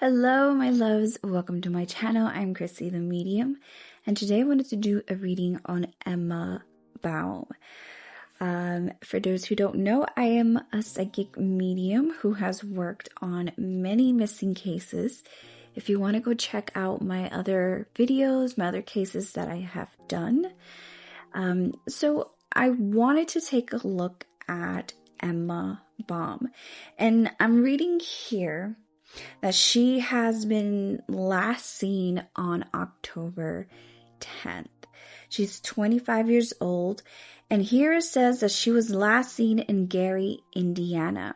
Hello, my loves. Welcome to my channel. I'm Chrissy the Medium, and today I wanted to do a reading on Emma Baum. For those who don't know, I am a psychic medium who has worked on many missing cases. If you want to go check out my other videos, my other cases that I have done. So I wanted to take a look at Emma Baum, and I'm reading here that she has been last seen on October 10th. She's 25 years old, and here it says that she was last seen in Gary, Indiana.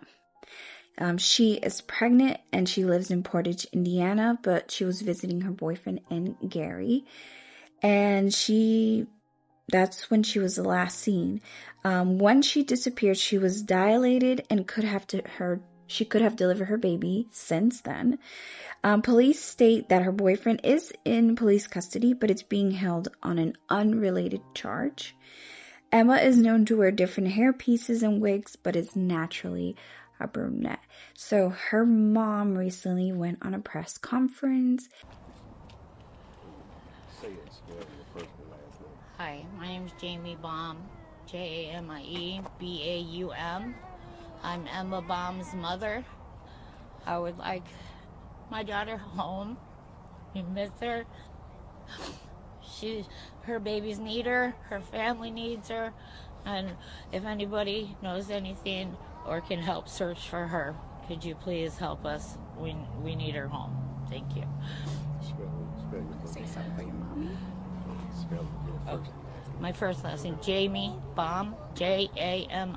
She is pregnant and she lives in Portage, Indiana, but she was visiting her boyfriend in Gary, and that's when she was last seen. When she disappeared, she was dilated and she could have delivered her baby since then. Police state that her boyfriend is in police custody, but it's being held on an unrelated charge. Emma is known to wear different hair pieces and wigs, but is naturally a brunette. So her mom recently went on a press conference. Hi, my name is Jamie Baum, Jamie Baum. I'm Emma Baum's mother. I would like my daughter home. We miss her. Her babies need her, her family needs her, and if anybody knows anything or can help search for her, could you please help us? We need her home. Thank you. Say something for your mommy. Okay. My first last name, Jamie Baum, Jamie Baum.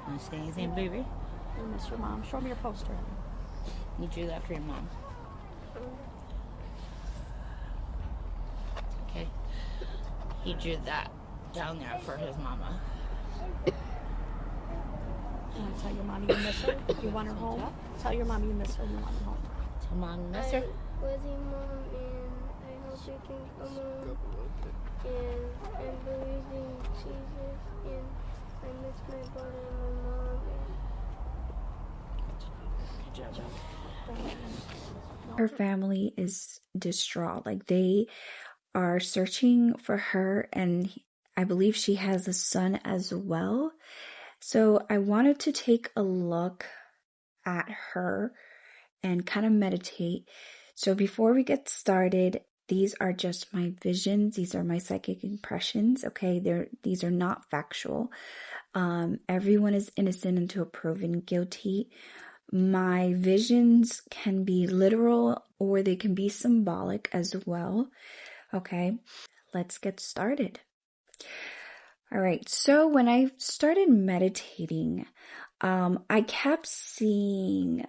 Want to say anything, baby? I miss your mom. Show me your poster. You drew that for your mom. Okay. He drew that down there for his mama. You want to tell your mommy you miss her? You want her home? Tell your mommy you miss her. You want her home. Tell mom you miss her. I was your mom, and I hope you can come home. And I believe in Jesus, and I miss my brother and my mom. Her family is distraught. Like, they are searching for her, and I believe she has a son as well. So I wanted to take a look at her and kind of meditate. So before we get started, these are just my visions. These are my psychic impressions. Okay, these are not factual. Everyone is innocent until proven guilty. My visions can be literal or they can be symbolic as well. Okay, let's get started. All right, so when I started meditating, I kept seeing,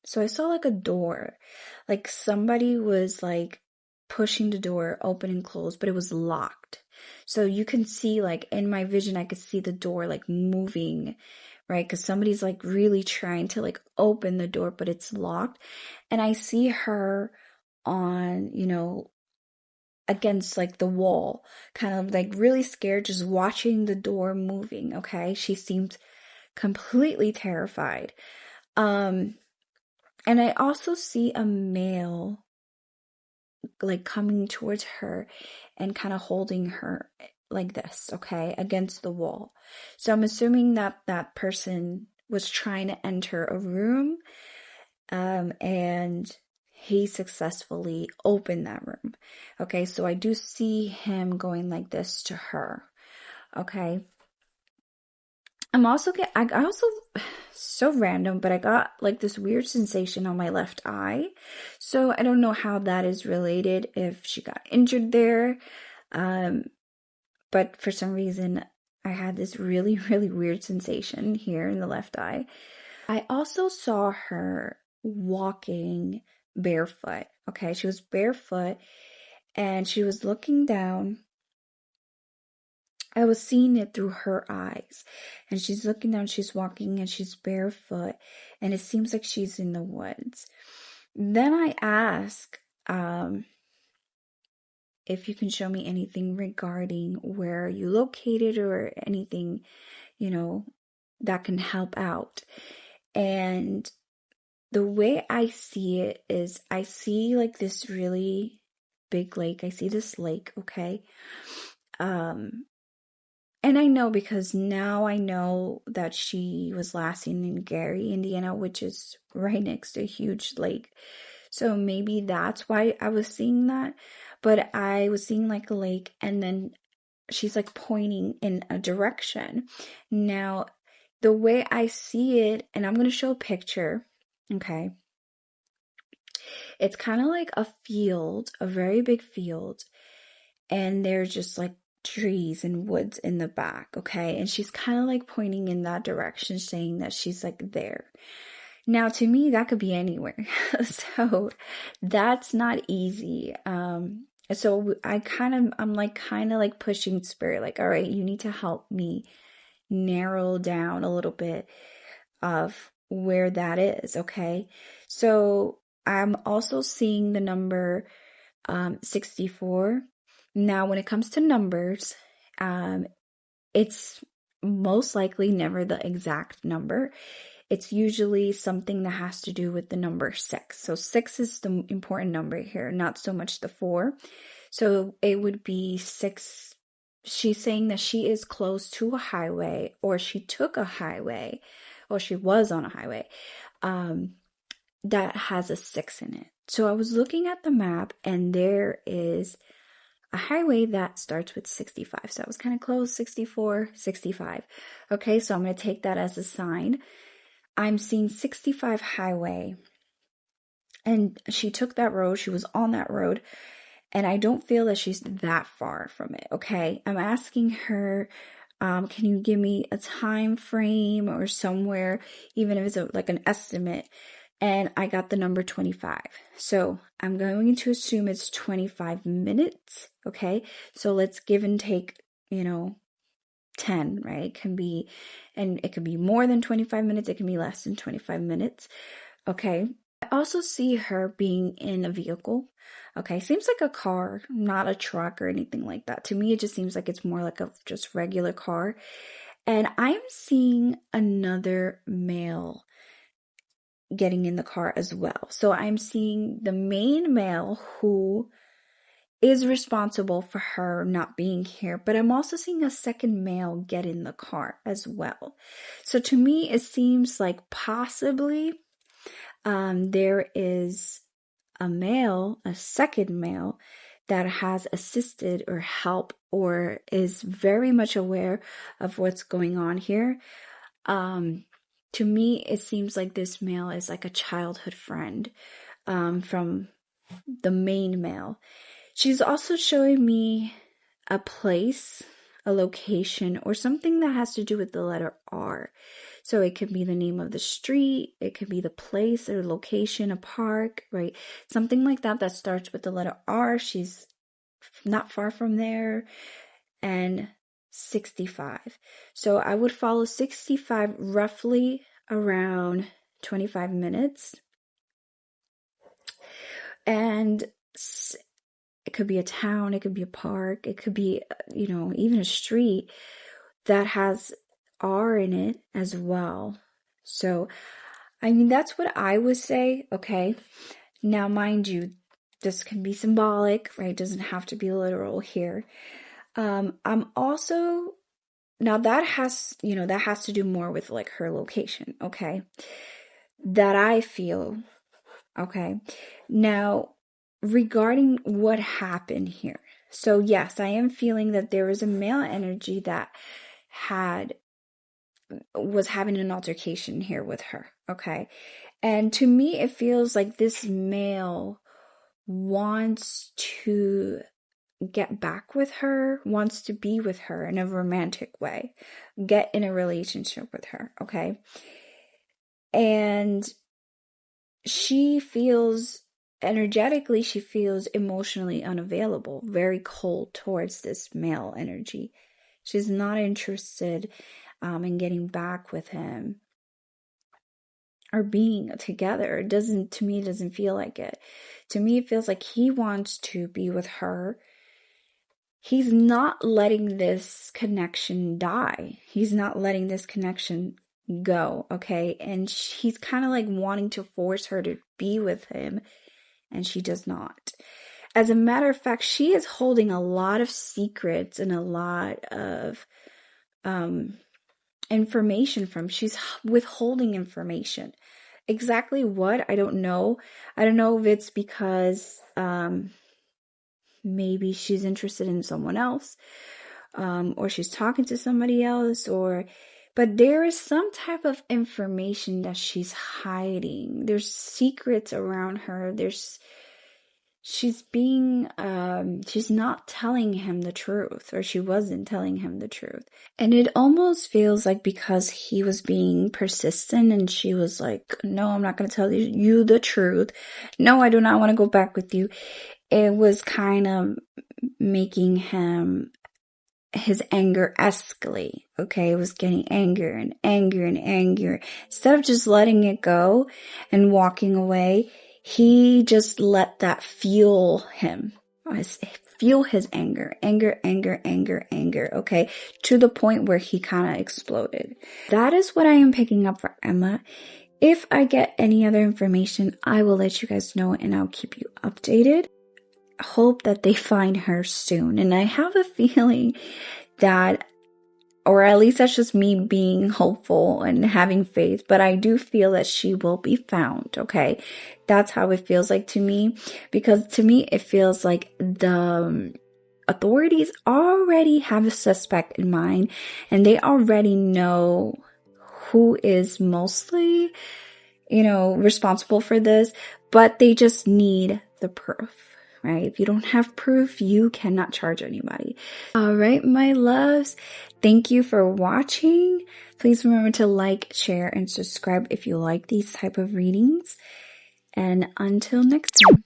so I saw like a door, like somebody was like pushing the door open and close, but it was locked. So you can see, like in my vision, I could see the door like moving, right? Because somebody's like really trying to like open the door, but it's locked. And I see her on, against like the wall, kind of like really scared, just watching the door moving. Okay. She seemed completely terrified. And I also see a male like coming towards her and kind of holding her like this, okay, against the wall. So I'm assuming that that person was trying to enter a room, and he successfully opened that room. Okay, so I do see him going like this to her. Okay. I also, so random, but I got like this weird sensation on my left eye. So I don't know how that is related, if she got injured there. But for some reason, I had this really, really weird sensation here in the left eye. I also saw her walking barefoot. Okay, she was barefoot and she was looking down. I was seeing it through her eyes, and she's looking down, she's walking, and she's barefoot, and it seems like she's in the woods. Then I ask, if you can show me anything regarding where you located or anything, that can help out. And the way I see it is I see like this really big lake. I see this lake, okay? And I know because now I know that she was last seen in Gary, Indiana, which is right next to a huge lake. So maybe that's why I was seeing that. But I was seeing like a lake, and then she's like pointing in a direction. Now, the way I see it, and I'm going to show a picture, okay? It's kind of like a field, a very big field, and there's just like trees and woods in the back, okay? And she's kind of like pointing in that direction, saying that she's like there. Now, to me, that could be anywhere. So that's not easy. So I'm kind of like pushing spirit, like, all right, you need to help me narrow down a little bit of where that is, okay? So I'm also seeing the number 64. Now, when it comes to numbers, it's most likely never the exact number. It's usually something that has to do with the number 6. So 6 is the important number here, not so much the 4. So it would be 6. She's saying that she is close to a highway, or she took a highway, or she was on a highway that has a 6 in it. So I was looking at the map, and there is a highway that starts with 65. So I was kind of close, 64, 65. Okay, so I'm going to take that as a sign. I'm seeing 65 highway, and she took that road. She was on that road, and I don't feel that she's that far from it. Okay, I'm asking her, can you give me a time frame or somewhere, even if it's like an estimate? And I got the number 25. So I'm going to assume it's 25 minutes. Okay, so let's give and take, 10, right? It can be more than 25 minutes. It can be less than 25 minutes. Okay. I also see her being in a vehicle. Okay. Seems like a car, not a truck or anything like that. To me, it just seems like it's more like a just regular car. And I'm seeing another male getting in the car as well. So I'm seeing the main male who is responsible for her not being here, but I'm also seeing a second male get in the car as well. So to me, it seems like possibly there is a second male that has assisted or helped or is very much aware of what's going on here. To me, it seems like this male is like a childhood friend from the main male. She's also showing me a place, a location, or something that has to do with the letter R. So it could be the name of the street, it could be the place or location, a park, right? Something like that that starts with the letter R. She's not far from there. And 65. So I would follow 65 roughly around 25 minutes. And it could be a town, it could be a park, it could be, even a street that has R in it as well. So, that's what I would say, okay? Now, mind you, this can be symbolic, right? It doesn't have to be literal here. I'm also, now that has to do more with like her location, okay? That I feel, okay? Now, regarding what happened here. So yes, I am feeling that there was a male energy that was having an altercation here with her, okay? And to me, it feels like this male wants to get back with her, wants to be with her in a romantic way, get in a relationship with her, okay? And she feels energetically, she feels emotionally unavailable, very cold towards this male energy. She's not interested in getting back with him or being together. To me, it doesn't feel like it. To me, it feels like he wants to be with her he's not letting this connection die. He's not letting this connection go, okay? And he's kind of like wanting to force her to be with him, and she does not. As a matter of fact, she is holding a lot of secrets and a lot of information from. She's withholding information. Exactly what? I don't know. I don't know if it's because maybe she's interested in someone else, or she's talking to somebody else, but there is some type of information that she's hiding. There's secrets around her. She's not telling him the truth, or she wasn't telling him the truth. And it almost feels like because he was being persistent and she was like, no, I'm not going to tell you the truth. No, I do not want to go back with you. It was kind of making his anger escalate. Okay, it was getting anger and anger and anger. Instead of just letting it go and walking away, he just let that fuel him. Fuel his anger, okay, to the point where he kind of exploded. That is what I am picking up for Emma. If I get any other information, I will let you guys know and I'll keep you updated. Hope that they find her soon. And I have a feeling that, or at least that's just me being hopeful and having faith, but I do feel that she will be found, okay? That's how it feels like to me, because to me it feels like the authorities already have a suspect in mind and they already know who is mostly, responsible for this, but they just need the proof. Right? If you don't have proof, you cannot charge anybody. All right, my loves. Thank you for watching. Please remember to like, share, and subscribe if you like these type of readings. And until next time.